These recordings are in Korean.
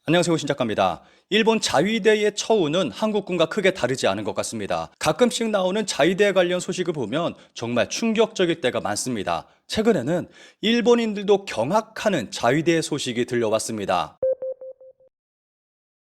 안녕하세요, 신작가입니다. 일본 자위대의 처우는 한국군과 크게 다르지 않은 것 같습니다. 가끔씩 나오는 자위대 관련 소식을 보면 정말 충격적일 때가 많습니다. 최근에는 일본인들도 경악하는 자위대의 소식이 들려왔습니다.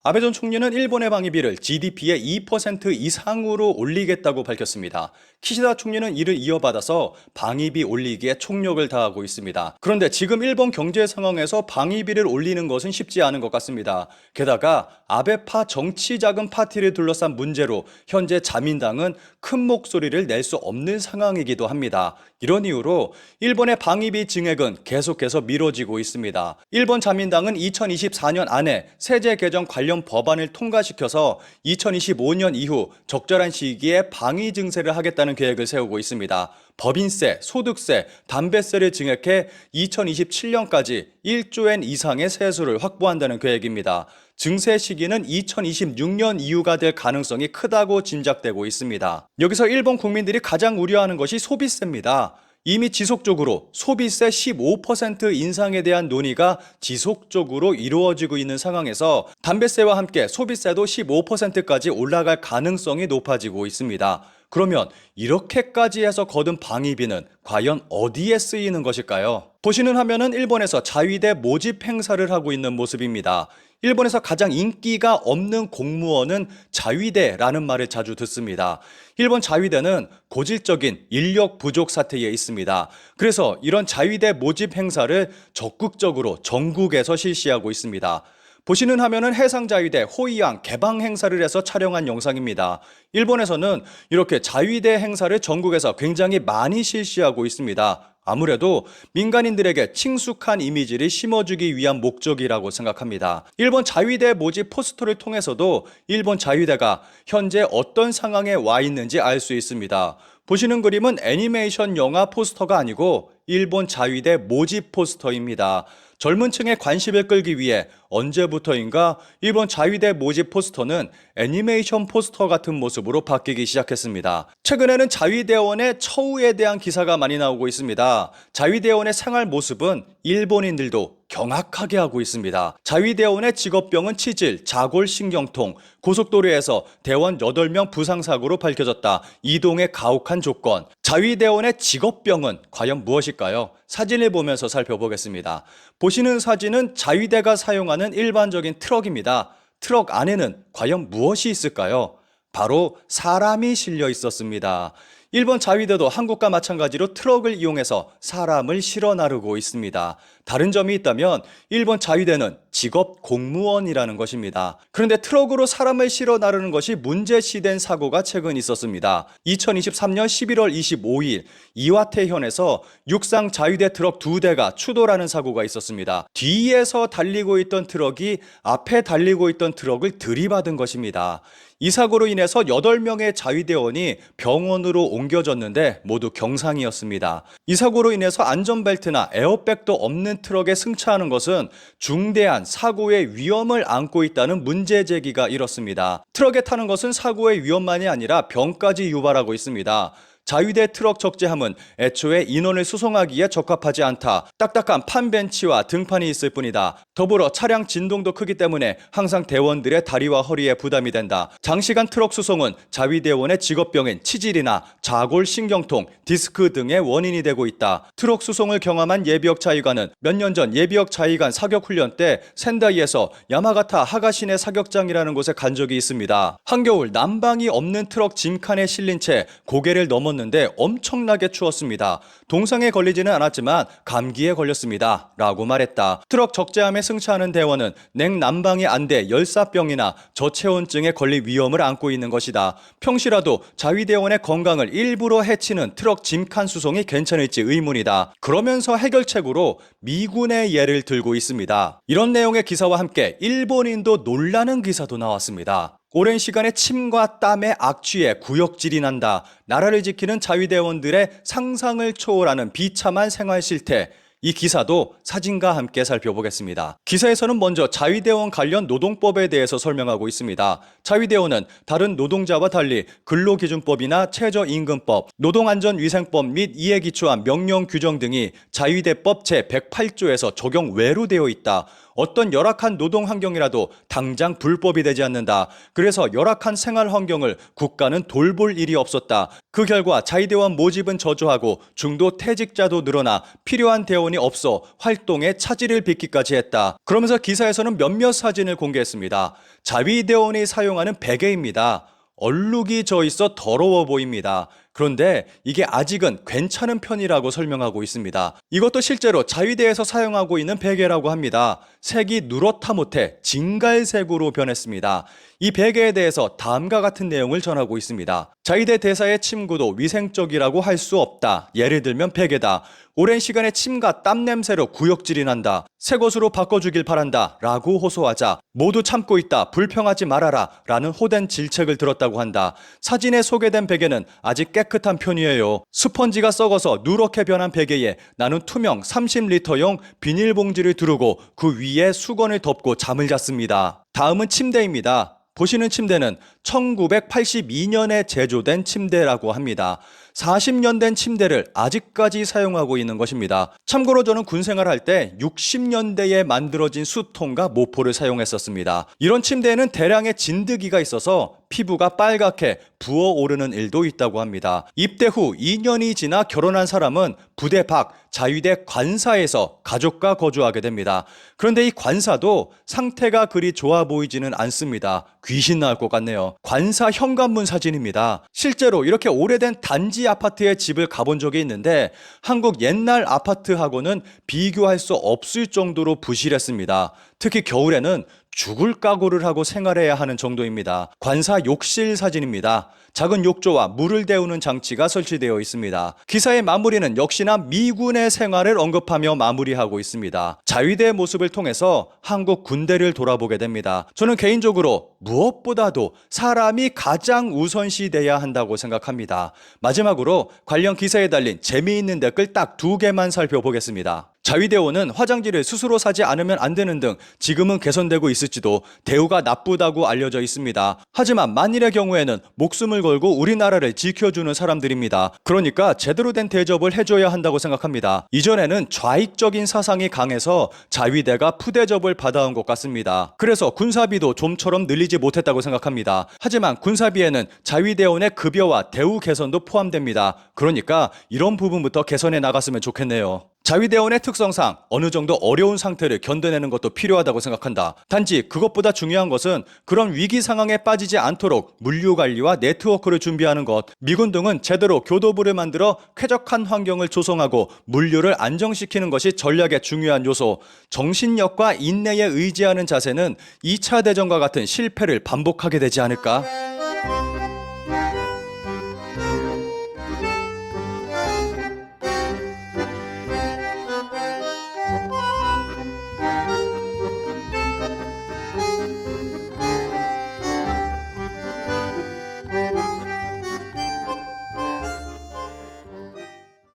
아베 전 총리는 일본의 방위비를 GDP의 2% 이상으로 올리겠다고 밝혔습니다. 키시다 총리는 이를 이어받아서 방위비 올리기에 총력을 다하고 있습니다. 그런데 지금 일본 경제 상황에서 방위비를 올리는 것은 쉽지 않은 것 같습니다. 게다가 아베파 정치 자금 파티를 둘러싼 문제로 현재 자민당은 큰 목소리를 낼 수 없는 상황이기도 합니다. 이런 이유로 일본의 방위비 증액은 계속해서 미뤄지고 있습니다. 일본 자민당은 2024년 안에 세제 개정 관련 법안을 통과시켜서 2025년 이후 적절한 시기에 방위 증세를 하겠다는 계획을 세우고 있습니다. 법인세, 소득세, 담배세를 증액해 2027년까지 1조 엔 이상의 세수를 확보한다는 계획입니다. 증세 시기는 2026년 이후가 될 가능성이 크다고 짐작되고 있습니다. 여기서 일본 국민들이 가장 우려하는 것이 소비세입니다. 이미 지속적으로 소비세 15% 인상에 대한 논의가 지속적으로 이루어지고 있는 상황에서 담배세와 함께 소비세도 15%까지 올라갈 가능성이 높아지고 있습니다. 그러면 이렇게까지 해서 거둔 방위비는 과연 어디에 쓰이는 것일까요? 보시는 화면은 일본에서 자위대 모집 행사를 하고 있는 모습입니다. 일본에서 가장 인기가 없는 공무원은 자위대라는 말을 자주 듣습니다. 일본 자위대는 고질적인 인력 부족 사태에 있습니다. 그래서 이런 자위대 모집 행사를 적극적으로 전국에서 실시하고 있습니다. 보시는 화면은 해상자위대 호이안 개방 행사를 해서 촬영한 영상입니다. 일본에서는 이렇게 자위대 행사를 전국에서 굉장히 많이 실시하고 있습니다. 아무래도 민간인들에게 친숙한 이미지를 심어주기 위한 목적이라고 생각합니다. 일본 자위대 모집 포스터를 통해서도 일본 자위대가 현재 어떤 상황에 와 있는지 알 수 있습니다. 보시는 그림은 애니메이션 영화 포스터가 아니고 일본 자위대 모집 포스터입니다. 젊은 층의 관심을 끌기 위해 언제부터인가 일본 자위대 모집 포스터는 애니메이션 포스터 같은 모습으로 바뀌기 시작했습니다. 최근에는 자위대원의 처우에 대한 기사가 많이 나오고 있습니다. 자위대원의 생활 모습은 일본인들도 경악하게 하고 있습니다. 자위대원의 직업병은 치질, 자골신경통, 고속도로에서 대원 8명 부상사고로 밝혀졌다. 이동에 가혹한 조건. 자위대원의 직업병은 과연 무엇일까요? 사진을 보면서 살펴보겠습니다. 보시는 사진은 자위대가 사용하는 일반적인 트럭입니다. 트럭 안에는 과연 무엇이 있을까요? 바로 사람이 실려 있었습니다. 일본 자위대도 한국과 마찬가지로 트럭을 이용해서 사람을 실어 나르고 있습니다. 다른 점이 있다면 일본 자위대는 직업 공무원이라는 것입니다. 그런데 트럭으로 사람을 실어 나르는 것이 문제시된 사고가 최근 있었습니다. 2023년 11월 25일 이와테현에서 육상 자위대 트럭 2대가 추돌하는 사고가 있었습니다. 뒤에서 달리고 있던 트럭이 앞에 달리고 있던 트럭을 들이받은 것입니다. 이 사고로 인해서 8명의 자위대원이 병원으로 옮겨졌는데 모두 경상이었습니다. 이 사고로 인해서 안전벨트나 에어백도 없는 트럭에 승차하는 것은 중대한 사고의 위험을 안고 있다는 문제 제기가 일었습니다. 트럭에 타는 것은 사고의 위험만이 아니라 병까지 유발하고 있습니다. 자위대 트럭 적재함은 애초에 인원을 수송하기에 적합하지 않다. 딱딱한 판벤치와 등판이 있을 뿐이다. 더불어 차량 진동도 크기 때문에 항상 대원들의 다리와 허리에 부담이 된다. 장시간 트럭 수송은 자위대원의 직업병인 치질이나 자골신경통, 디스크 등의 원인이 되고 있다. 트럭 수송을 경험한 예비역 자위관은 몇 년 전 예비역 자위관 사격 훈련 때 센다이에서 야마가타 하가시네 사격장이라는 곳에 간 적이 있습니다. 한겨울 난방이 없는 트럭 짐칸에 실린 채 고개를 넘었는데 엄청나게 추웠습니다. 동상에 걸리지는 않았지만 감기에 걸렸습니다. 라고 말했다. 트럭 적재함에 승차하는 대원은 냉난방이 안 돼 열사병이나 저체온증에 걸릴 위험을 안고 있는 것이다. 평시라도 자위대원의 건강을 일부러 해치는 트럭 짐칸 수송이 괜찮을지 의문이다. 그러면서 해결책으로 미군의 예를 들고 있습니다. 이런 내용의 기사와 함께 일본인도 놀라는 기사도 나왔습니다. 오랜 시간의 침과 땀에 악취에 구역질이 난다. 나라를 지키는 자위대원들의 상상을 초월하는 비참한 생활 실태. 이 기사도 사진과 함께 살펴보겠습니다. 기사에서는 먼저 자위대원 관련 노동법에 대해서 설명하고 있습니다. 자위대원은 다른 노동자와 달리 근로기준법이나 최저임금법, 노동안전위생법 및 이에 기초한 명령 규정 등이 자위대법 제108조에서 적용 외로 되어 있다. 어떤 열악한 노동 환경이라도 당장 불법이 되지 않는다. 그래서 열악한 생활 환경을 국가는 돌볼 일이 없었다. 그 결과 자위대원 모집은 저조하고 중도 퇴직자도 늘어나 필요한 대원이 없어 활동에 차질을 빚기까지 했다. 그러면서 기사에서는 몇몇 사진을 공개했습니다. 자위대원이 사용하는 베개입니다. 얼룩이 져 있어 더러워 보입니다. 그런데 이게 아직은 괜찮은 편이라고 설명하고 있습니다. 이것도 실제로 자위대에서 사용하고 있는 베개라고 합니다. 색이 누렇다 못해 진갈색으로 변했습니다. 이 베개에 대해서 다음과 같은 내용을 전하고 있습니다. 자위대 대사의 침구도 위생적이라고 할 수 없다. 예를 들면 베개다. 오랜 시간의 침과 땀 냄새로 구역질이 난다. 새 것으로 바꿔주길 바란다. 라고 호소하자 모두 참고 있다. 불평하지 말아라. 라는 호된 질책을 들었다고 한다. 사진에 소개된 베개는 아직 깨끗한 편이에요. 스펀지가 썩어서 누렇게 변한 베개에 나는 투명 30리터용 비닐봉지를 두르고 그 위에 수건을 덮고 잠을 잤습니다. 다음은 침대입니다. 보시는 침대는 1982년에 제조된 침대라고 합니다. 40년 된 침대를 아직까지 사용하고 있는 것입니다. 참고로 저는 군 생활할 때 60년대에 만들어진 수통과 모포를 사용했었습니다. 이런 침대에는 대량의 진드기가 있어서 피부가 빨갛게 부어오르는 일도 있다고 합니다. 입대 후 2년이 지나 결혼한 사람은 부대 밖 자위대 관사에서 가족과 거주하게 됩니다. 그런데 이 관사도 상태가 그리 좋아 보이지는 않습니다. 귀신 나올 것 같네요. 관사 현관문 사진입니다. 실제로 이렇게 오래된 단지 아파트의 집을 가본 적이 있는데 한국 옛날 아파트하고는 비교할 수 없을 정도로 부실했습니다. 특히 겨울에는 죽을 각오를 하고 생활해야 하는 정도입니다. 관사 욕실 사진입니다. 작은 욕조와 물을 데우는 장치가 설치되어 있습니다. 기사의 마무리는 역시나 미군의 생활을 언급하며 마무리하고 있습니다. 자위대의 모습을 통해서 한국 군대를 돌아보게 됩니다. 저는 개인적으로 무엇보다도 사람이 가장 우선시돼야 한다고 생각합니다. 마지막으로 관련 기사에 달린 재미있는 댓글 딱 2개만 살펴보겠습니다. 자위대원은 화장지를 스스로 사지 않으면 안 되는 등 지금은 개선되고 있을지도 대우가 나쁘다고 알려져 있습니다. 하지만 만일의 경우에는 목숨을 걸고 우리나라를 지켜주는 사람들입니다. 그러니까 제대로 된 대접을 해줘야 한다고 생각합니다. 이전에는 좌익적인 사상이 강해서 자위대가 푸대접을 받아온 것 같습니다. 그래서 군사비도 좀처럼 늘리지 못했다고 생각합니다. 하지만 군사비에는 자위대원의 급여와 대우 개선도 포함됩니다. 그러니까 이런 부분부터 개선해 나갔으면 좋겠네요. 자위대원의 특성상 어느 정도 어려운 상태를 견뎌내는 것도 필요하다고 생각한다. 단지 그것보다 중요한 것은 그런 위기 상황에 빠지지 않도록 물류 관리와 네트워크를 준비하는 것. 미군 등은 제대로 교도부를 만들어 쾌적한 환경을 조성하고 물류를 안정시키는 것이 전략의 중요한 요소. 정신력과 인내에 의지하는 자세는 2차 대전과 같은 실패를 반복하게 되지 않을까?